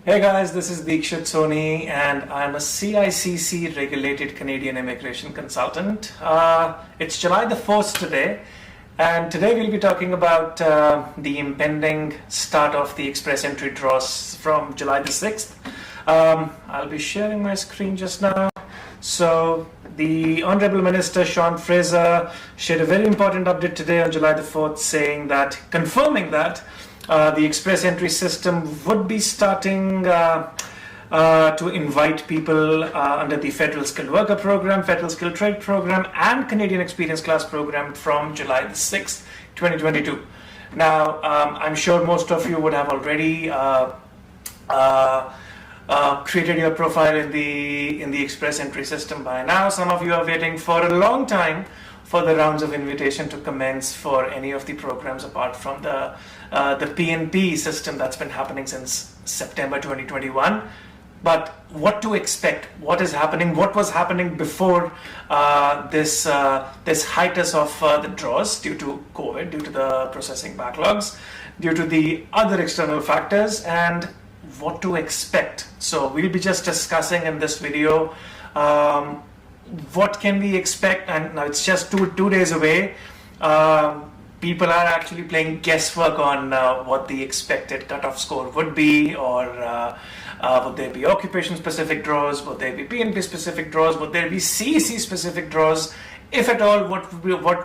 Hey guys, this is Deekshit Soni and I'm a CICC regulated Canadian immigration consultant. It's July the 1st today, and today we'll be talking about the impending start of the express entry draws from July the 6th. I'll be sharing my screen just now. So the Honourable Minister Sean Fraser shared a very important update today on July the 4th confirming that the express entry system would be starting to invite people under the Federal Skilled Worker Program, Federal Skilled Trade Program, and Canadian Experience Class Program from July the 6th, 2022. Now, I'm sure most of you would have already created your profile in the express entry system by now. Some of you are waiting for a long time for the rounds of invitation to commence for any of the programs apart from the PNP system that's been happening since September 2021. But what to expect? What is happening? What was happening before this hiatus of the draws due to COVID, due to the processing backlogs, due to the other external factors, and what to expect? So we'll be just discussing in this video what can we expect, and now it's just two days away. People are actually playing guesswork on what the expected cutoff score would be, or would there be occupation specific draws, would there be PNP specific draws, would there be CEC specific draws? If at all, what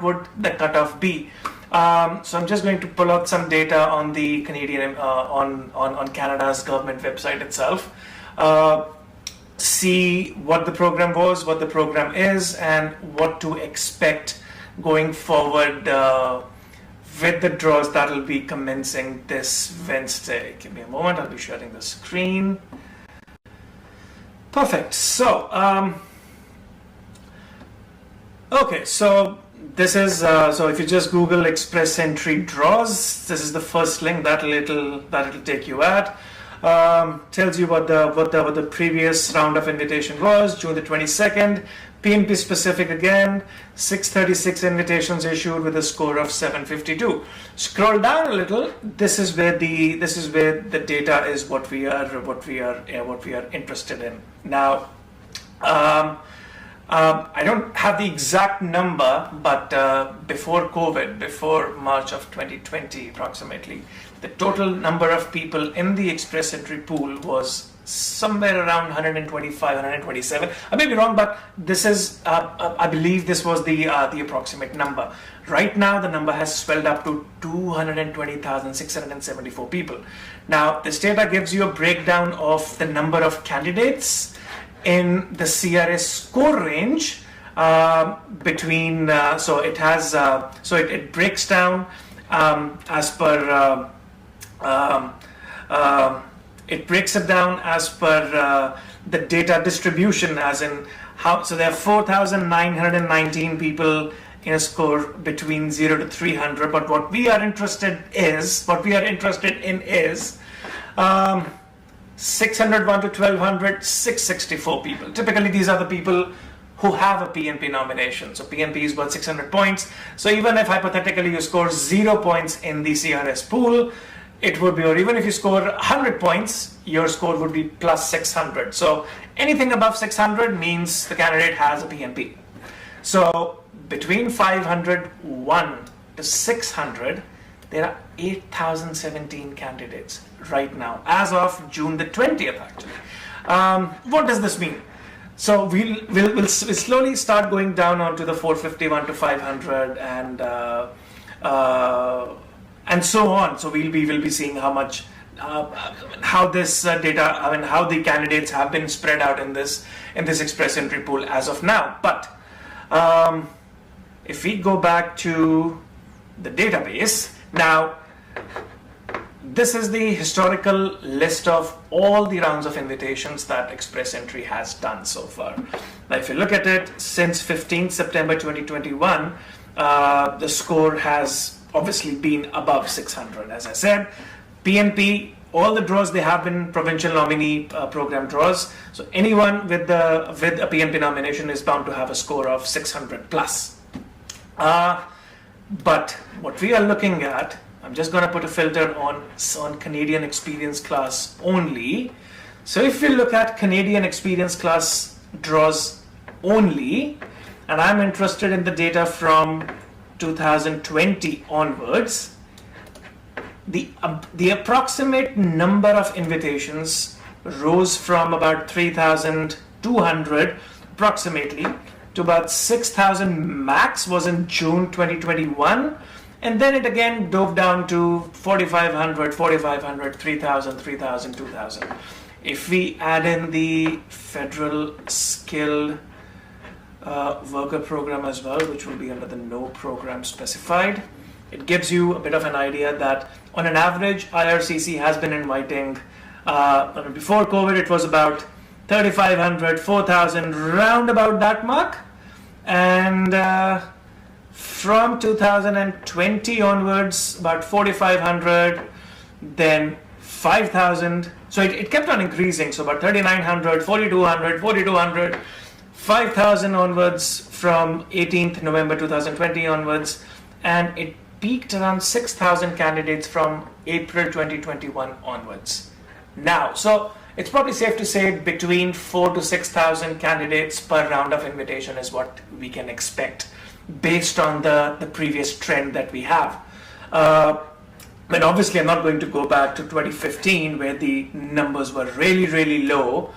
would the cutoff be? So I'm just going to pull out some data on the Canadian on Canada's government website itself. See what the program was, what the program is, and what to expect going forward with the draws that will be commencing this Wednesday. Give me a moment, I'll be sharing the screen. Perfect. So, okay, so this is so if you just Google express entry draws, this is the first link that it'll take you at. Tells you what the previous round of invitation was, June the 22nd. PNP specific again, 636 invitations issued with a score of 752. Scroll down a little. This is where the data is what we are interested in. Now, I don't have the exact number, but before COVID, before March of 2020 approximately, the total number of people in the express entry pool was somewhere around 125, 127. I may be wrong, but this is, I believe this was the approximate number. Right now, the number has swelled up to 220,674 people. Now, this data gives you a breakdown of the number of candidates in the CRS score range between, so it has, so it breaks down as per, it breaks it down as per the data distribution, as in how, so there are 4,919 people in a score between 0 to 300, but what we are interested in is 601 to 1,200, 664 people. Typically, these are the people who have a PNP nomination. So PNP is worth 600 points. So even if hypothetically you score 0 points in the CRS pool, it would be, or even if you score 100 points, your score would be plus 600. So anything above 600 means the candidate has a PNP. So between 501 to 600, there are 8,017 candidates right now, as of June the 20th actually. What does this mean? So we'll slowly start going down onto the 451 to 500 and so on. So we'll be seeing how much, how this data, how the candidates have been spread out in this express entry pool as of now. But if we go back to the database now, this is the historical list of all the rounds of invitations that express entry has done so far. Now, if you look at it, since 15th September 2021, the score has obviously been above 600. As I said, PNP, all the draws, they have been provincial nominee program draws. So anyone with a PNP nomination is bound to have a score of 600 plus. But what we are looking at, I'm just going to put a filter on Canadian experience class only. So if we look at Canadian experience class draws only, and I'm interested in the data from 2020 onwards, the approximate number of invitations rose from about 3,200 approximately to about 6,000 max was in June 2021, and then it again dove down to 4,500, 3,000, 3,000, 2,000. If we add in the federal skilled worker program as well, which will be under the no program specified, it gives you a bit of an idea that on an average, IRCC has been inviting, before COVID, it was about 3,500, 4,000, round about that mark. And from 2020 onwards, about 4,500, then 5,000. So it kept on increasing. So about 3,900, 4,200, 4,200, 5,000 onwards from 18th November 2020 onwards. And it peaked around 6,000 candidates from April 2021 onwards. Now, so it's probably safe to say between 4,000 to 6,000 candidates per round of invitation is what we can expect based on the previous trend that we have. But obviously, I'm not going to go back to 2015 where the numbers were really, really low.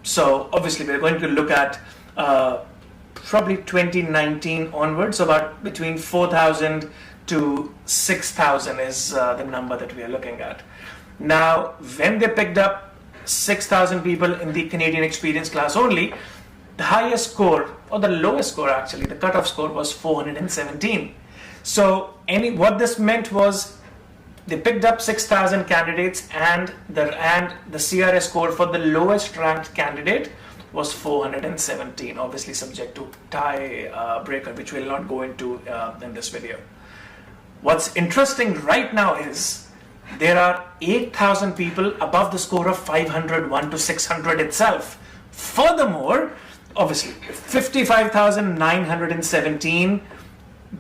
So obviously, we're going to look at probably 2019 onwards, so about between 4,000 to 6,000 is the number that we are looking at. Now, when they picked up 6,000 people in the Canadian experience class only, the highest score, or the lowest score actually, the cutoff score was 417. So what this meant was they picked up 6,000 candidates and the CRS score for the lowest ranked candidate was 417, obviously subject to tie breaker, which we'll not go into in this video. What's interesting right now is there are 8,000 people above the score of 501 to 600 itself. Furthermore, obviously, 55,917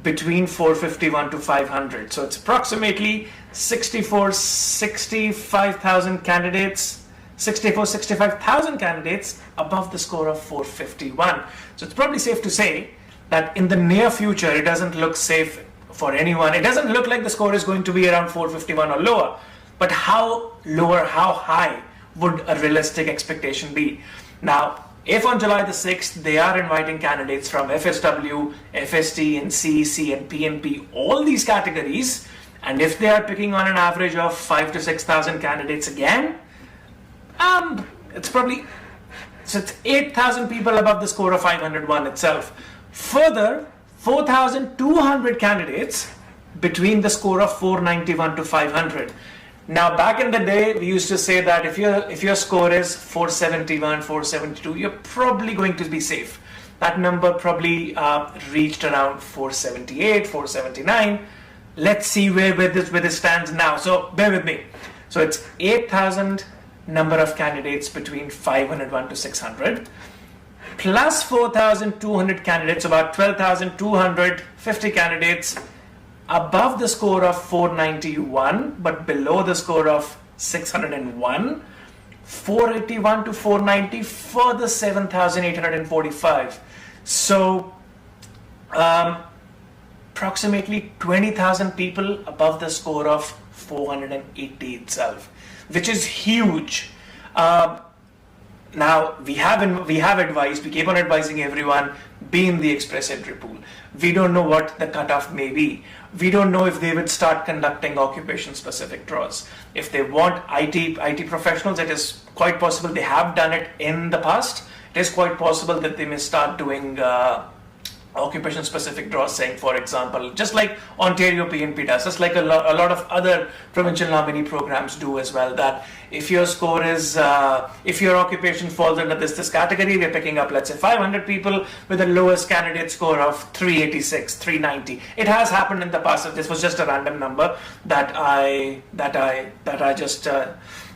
between 451 to 500. So it's approximately 65,000 candidates, 65,000 candidates above the score of 451. So it's probably safe to say that in the near future, it doesn't look safe for anyone. It doesn't look like the score is going to be around 451 or lower. But how lower, how high would a realistic expectation be? Now, if on July the 6th, they are inviting candidates from FSW, FST, and CEC, and PNP, all these categories, and if they are picking on an average of 5,000 to 6,000 candidates again, it's 8,000 people above the score of 501 itself. Further, 4,200 candidates between the score of 491 to 500. Now, back in the day, we used to say that if your score is 471, 472, you're probably going to be safe. That number probably reached around 478, 479. Let's see where this stands now. So bear with me. So it's 8,000 number of candidates between 501 to 600, plus 4,200 candidates, about 12,250 candidates above the score of 491, but below the score of 601, 481 to 490, further 7,845. So approximately 20,000 people above the score of 480 itself, which is huge. Now, we have advised, we keep on advising everyone, be in the express entry pool. We don't know what the cutoff may be. We don't know if they would start conducting occupation-specific draws. If they want IT professionals, it is quite possible they have done it in the past. It is quite possible that they may start doing occupation-specific draws, saying, for example, just like Ontario PNP does, just like a lot of other provincial nominee programs do as well, that if your score is, if your occupation falls under this category, we're picking up, let's say, 500 people with the lowest candidate score of 386, 390. It has happened in the past. This was just a random number that I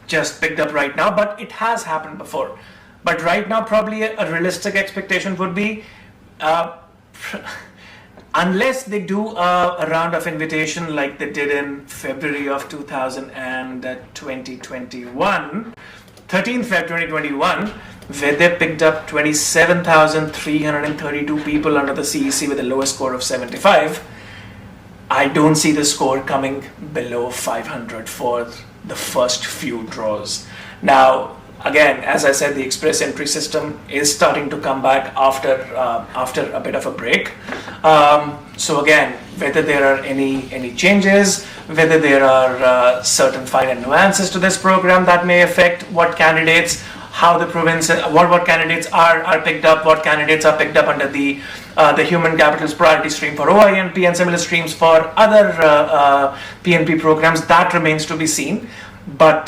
just picked up right now, but it has happened before. But right now, probably a realistic expectation would be unless they do a round of invitation like they did in February of 2021, 13th February 2021, where they picked up 27,332 people under the CEC with a lowest score of 75. I don't see the score coming below 500 for the first few draws. Now, again, as I said, the express entry system is starting to come back after a bit of a break. So again, whether there are any changes, whether there are certain finer nuances to this program that may affect what candidates, how the province, what candidates are picked up, what candidates are picked up under the human capital's priority stream for OINP and similar streams for other PNP programs, that remains to be seen. But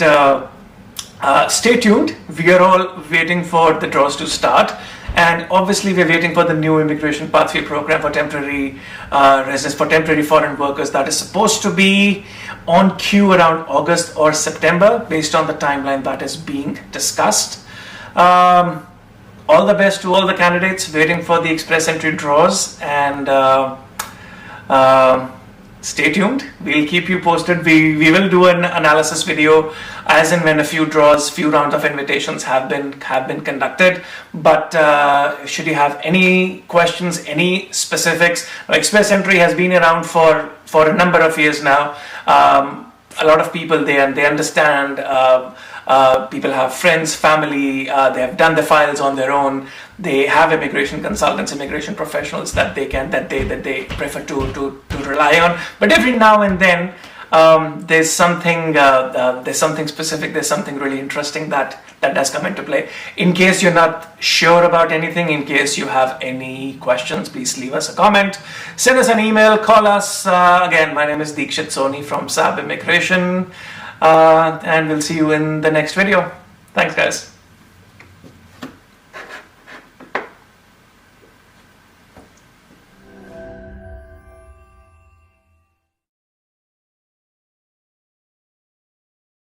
stay tuned. We are all waiting for the draws to start, and obviously we're waiting for the new immigration pathway program for temporary residents, for temporary foreign workers, that is supposed to be on queue around August or September based on the timeline that is being discussed. All the best to all the candidates waiting for the express entry draws, and stay tuned. We'll keep you posted. We will do an analysis video as and when a few draws, few rounds of invitations have been conducted. But should you have any questions, any specifics, express entry has been around for a number of years now. A lot of people they understand. People have friends, family. They have done the files on their own. They have immigration consultants, immigration professionals that they prefer to rely on. But every now and then, there's something specific. There's something really interesting that does come into play. In case you're not sure about anything, in case you have any questions, please leave us a comment, send us an email, call us. Again, my name is Deekshit Soni from SAAB Immigration, and we'll see you in the next video. Thanks, guys.